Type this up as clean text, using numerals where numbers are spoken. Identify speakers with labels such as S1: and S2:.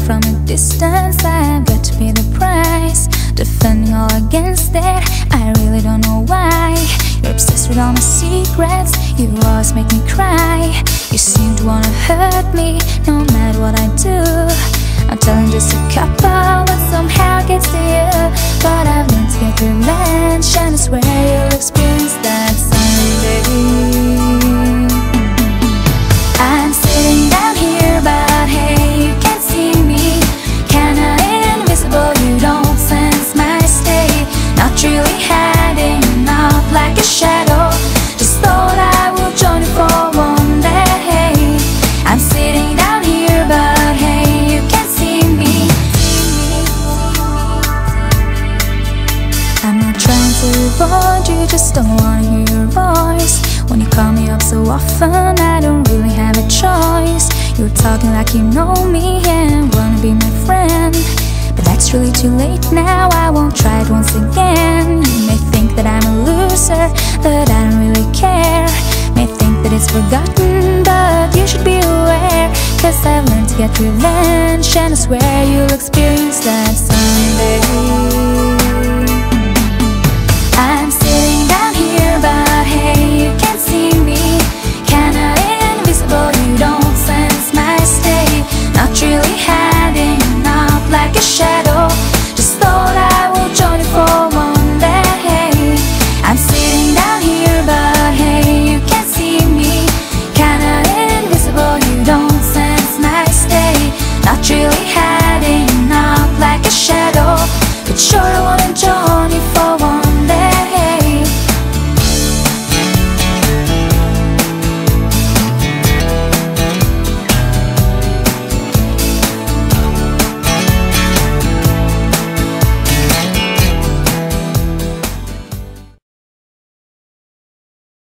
S1: From a distance, I've got to pay the price. Defending all against that, I really don't know why. You're obsessed with all my secrets, you always make me cry. You seem to wanna hurt me, no matter what I do. I'm telling just a couple, but somehow gets to you. But I've learned to get revenge, and I swear you'll experience that someday. I'm sitting down here, but hey, you can't see me. Kinda invisible, you don't sense my state. Not really hiding out like a shadow. Just thought I would join you for one day. I'm sitting down here, but hey, you can't see me. I'm not trying to avoid you, just don't wanna hear your voice. When you call me up so often, I don't really have a choice. You're talking like you know me and wanna be my friend, but that's really too late now, I won't try it once again. You may think that I'm a loser, but I don't really care. May think that it's forgotten, but you should be aware. Cause I've learned to get revenge, and I swear you'll experience that someday.